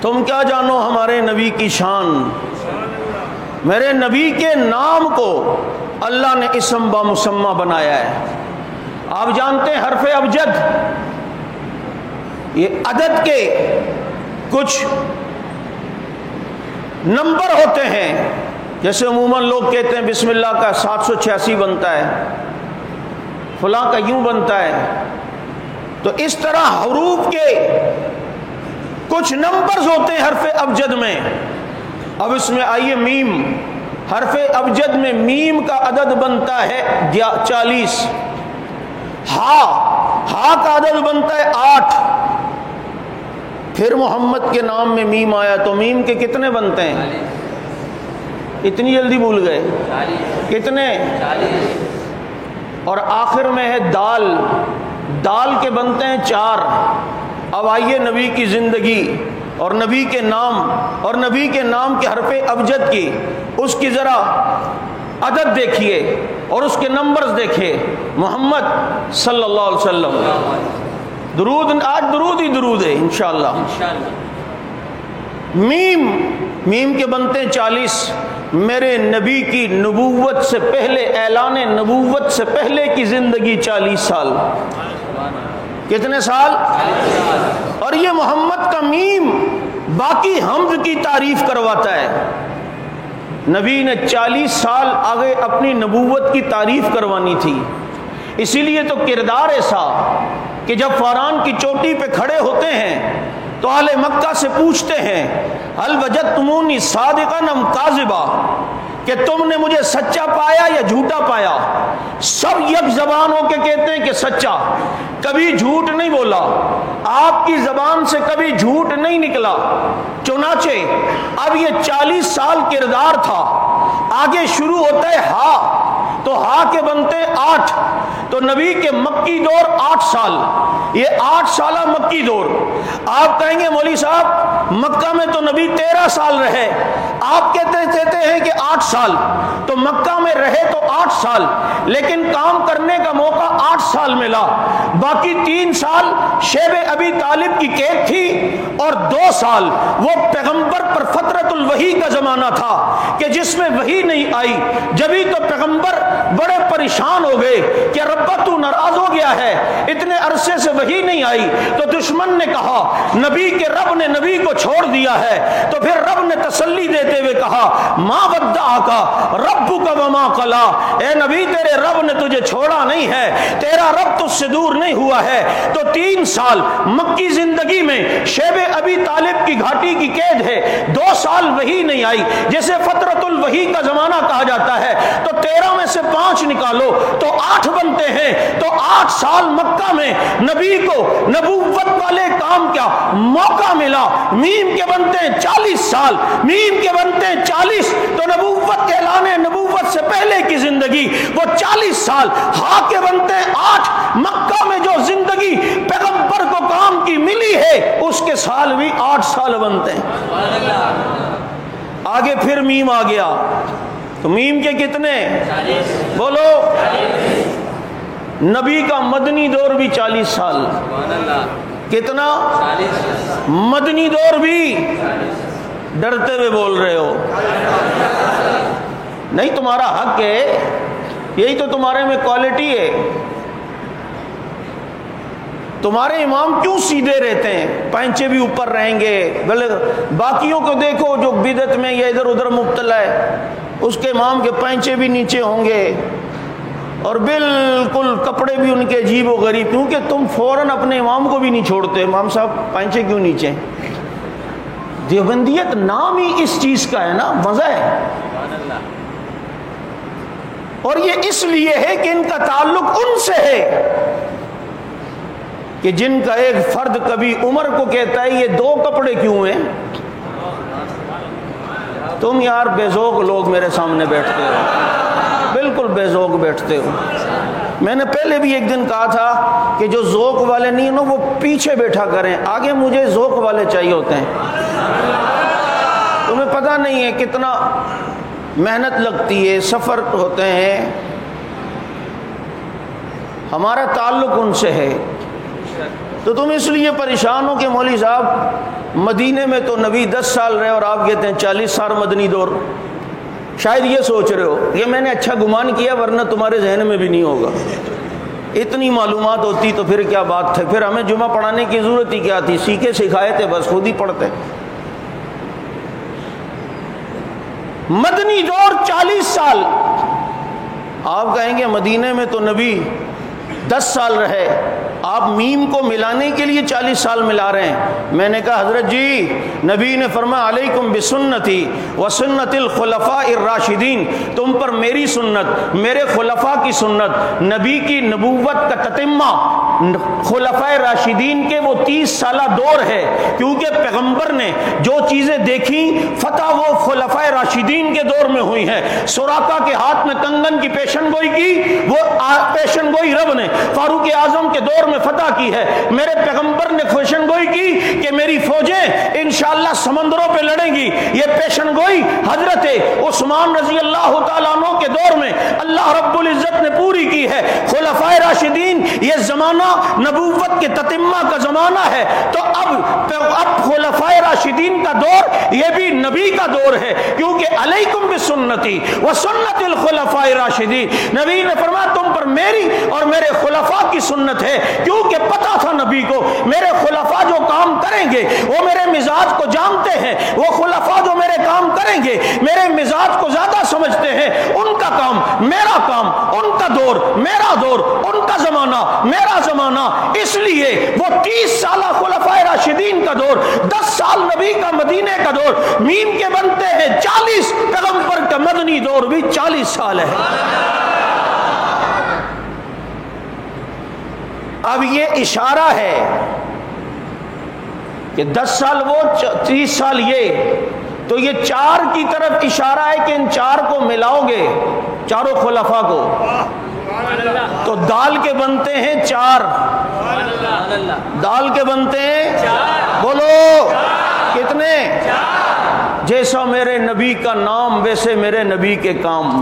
تم کیا جانو ہمارے نبی کی شان. میرے نبی کے نام کو اللہ نے اسم با مسمہ بنایا ہے. آپ جانتے ہیں حرف ابجد یہ عدد کے کچھ نمبر ہوتے ہیں. جیسے عموماً لوگ کہتے ہیں بسم اللہ کا 786 بنتا ہے، فلاں کا یوں بنتا ہے. تو اس طرح حروف کے کچھ نمبرز ہوتے ہیں حرف ابجد میں. اب اس میں آئیے میم. حرف ابجد میں میم کا عدد بنتا ہے 40. ہا کا عدد بنتا ہے 8. پھر محمد کے نام میں میم آیا تو میم کے کتنے بنتے ہیں؟ اتنی جلدی بھول گئے؟ کتنے؟ اور آخر میں ہے دال. دال کے بنتے ہیں 4. اب آئیے نبی کی زندگی اور نبی کے نام اور نبی کے نام کے حرف ابجد کی اس کی ذرا عدد دیکھیے اور اس کے نمبرز دیکھیے. محمد صلی اللہ علیہ وسلم. درود، آج درود ہی درود ہے انشاءاللہ. میم کے بنتے ہیں 40. میرے نبی کی نبوت سے پہلے، اعلان نبوت سے پہلے کی زندگی 40 سال. کتنے سال؟ اور یہ محمد کا میم باقی حمد کی تعریف کرواتا ہے. نبی نے 40 سال آگے اپنی نبوت کی تعریف کروانی تھی. اسی لیے تو کردار ایسا کہ جب فاران کی چوٹی پہ کھڑے ہوتے ہیں تو اہل مکہ سے پوچھتے ہیں هل وجدتمونی صادقا ام کاذبا، کہ تم نے مجھے سچا پایا یا جھوٹا پایا؟ سب یک زبان ہو کے کہتے ہیں کہ سچا، کبھی جھوٹ نہیں بولا، آپ کی زبان سے کبھی جھوٹ نہیں نکلا. چنانچہ اب یہ 40 سال کردار تھا. آگے شروع ہوتا ہے ہا، تو ہا کے بنتے 8. تو نبی کے مکی دور 8 سال. یہ 8 سالہ مکی دور. آپ کہیں گے مولوی صاحب مکہ میں تو نبی 13 سال رہے، آپ کہتے ہیں کہ 8 سال. تو مکہ میں رہے تو 8 سال، لیکن کام کرنے کا موقع 8 سال ملا. باقی 3 سال شیب ابی طالب کی قید تھی اور 2 سال وہ پیغمبر پر فترۃ الوحی کا زمانہ تھا کہ جس میں وحی نہیں آئی. جبھی تو پیغمبر بڑے پریشان ہو گئے کہ ربا تو ناراض ہو گیا ہے، اتنے عرصے سے وحی نہیں آئی. تو دشمن نے کہا نبی کے رب نے نبی کو چھوڑ دیا ہے. تو پھر رب نے تسلی دیتے ہوئے کہا ما ودعک ربک وما قلی، اے نبی تیرے رب نے تجھے چھوڑا نہیں ہے، تیرا رب تجھ سے دور نہیں ہوا ہے. تو 3 سال مکی زندگی میں شیب ابی طالب کی گھاٹی کی قید ہے. 2 سال وحی نہیں آئی جسے فترۃ الوحی کا زمانہ کہا جاتا ہے. تو 13 میں سے 5 نکالو تو 8 بنتے ہیں. تو 8 سال مکہ میں نبی کو نبوت والے کام کا موقع ملا. میم کے بنتے ہیں 40 سال، میم کے بنتے ہیں 40. تو نبوت کے اعلان نبوت سے پہلے کی زندگی وہ 40 سال. ہا کے بنتے ہیں 8. مکہ میں جو زندگی پیغمبر کو کام کی ملی ہے اس کے سال بھی 8 سال بنتے ہیں. آگے پھر میم آ گیا. تو میم کے کتنے؟ بولو. نبی کا مدنی دور بھی 40 سال. کتنا؟ مدنی دور بھی. ڈرتے ہوئے بول رہے ہو؟ نہیں، تمہارا حق ہے، یہی تو تمہارے میں کوالٹی ہے. تمہارے امام کیوں سیدھے رہتے ہیں؟ پینچے بھی اوپر رہیں گے. باقیوں کو دیکھو جو بدعت میں یا ادھر ادھر مبتلا ہے، اس کے امام کے پینچے بھی نیچے ہوں گے اور بالکل کپڑے بھی ان کے عجیب و غریب، کیونکہ تم فوراً اپنے امام کو بھی نہیں چھوڑتے. امام صاحب پینچے کیوں نیچے؟ دیوبندیت نام ہی اس چیز کا ہے نا، مزہ ہے. اور یہ اس لیے ہے کہ ان کا تعلق ان سے ہے کہ جن کا ایک فرد کبھی عمر کو کہتا ہے یہ 2 کپڑے کیوں ہیں؟ تم یار بے ذوق لوگ میرے سامنے بیٹھتے ہو، بالکل بے ذوق بیٹھتے ہو. میں نے پہلے بھی ایک دن کہا تھا کہ جو ذوق والے نہیں ہیں نا وہ پیچھے بیٹھا کریں، آگے مجھے ذوق والے چاہیے ہوتے ہیں. تمہیں پتہ نہیں ہے کتنا محنت لگتی ہے، سفر ہوتے ہیں. ہمارا تعلق ان سے ہے. تو تم اس لیے پریشان ہو کہ مولوی صاحب مدینے میں تو نبی 10 سال رہے اور آپ کہتے ہیں 40 سال مدنی دور. شاید یہ سوچ رہے ہو یہ میں نے اچھا گمان کیا ورنہ تمہارے ذہن میں بھی نہیں ہوگا. اتنی معلومات ہوتی تو پھر کیا بات تھی, پھر ہمیں جمعہ پڑھانے کی ضرورت ہی کیا تھی, سیکھے سکھائے تھے بس خود ہی پڑھتے. مدنی دور 40 سال. آپ کہیں گے مدینے میں تو نبی 10 سال رہے, آپ میم کو ملانے کے لیے 40 سال ملا رہے ہیں. میں نے کہا حضرت جی نبی نے فرمایا علیکم بسنتی وسنت الخلفاء الراشدین, تم پر میری سنت, میرے خلفاء کی سنت, نبی کی نبوت کا تتمہ خلفاء راشدین کے وہ 30 سالہ دور ہے. کیونکہ پیغمبر نے جو چیزیں دیکھیں فتح وہ خلفاء راشدین کے دور میں ہوئی ہیں. سراقہ کے ہاتھ میں کنگن کی پیشن گوئی کی, وہ پیشن گوئی رب نے فاروق اعظم کے دور میں فتح کی ہے. میرے پیغمبر نے پیشن گوئی کی کہ میری فوجیں انشاءاللہ سمندروں پہ لڑیں گی, یہ پیشن گوئی حضرت عثمان رضی اللہ تعالیٰ عنہ کے دور میں اللہ رب العزت نے پوری کی ہے. خلفائے راشدین یہ زمانہ نبوت کے تتمہ کا زمانہ ہے, تو اب خلفائے راشدین کا دور یہ بھی نبی کا دور ہے. کیونکہ علیکم بسنتی وسنت الخلفاء الراشدین, نبی نے فرمایا تم پر میری اور میرے خلفاء کی سنت ہے. کیونکہ پتا تھا نبی کو میرے خلفاء جو کام کریں گے وہ میرے مزاج کو جانتے ہیں, وہ خلفاء جو میرے کام کریں گے میرے مزاج کو زیادہ سمجھتے ہیں. ان کا کام میرا کام, ان کا دور میرا دور, ان کا زمانہ میرا زمانہ. اس لیے وہ 30 سالہ خلفاء راشدین کا دور, 10 سال نبی کا مدینے کا دور میم کے بنتے ہیں 40, پیغمبر کا مدنی دور بھی 40 سال ہے. اب یہ اشارہ ہے کہ 10 سال وہ 30 سال یہ, تو یہ 4 کی طرف اشارہ ہے کہ ان 4 کو ملاؤ گے, چاروں خلفاء کو, تو دال کے بنتے ہیں 4. دال کے بنتے ہیں بولو کتنے؟ جیسا میرے نبی کا نام ویسے میرے نبی کے کام.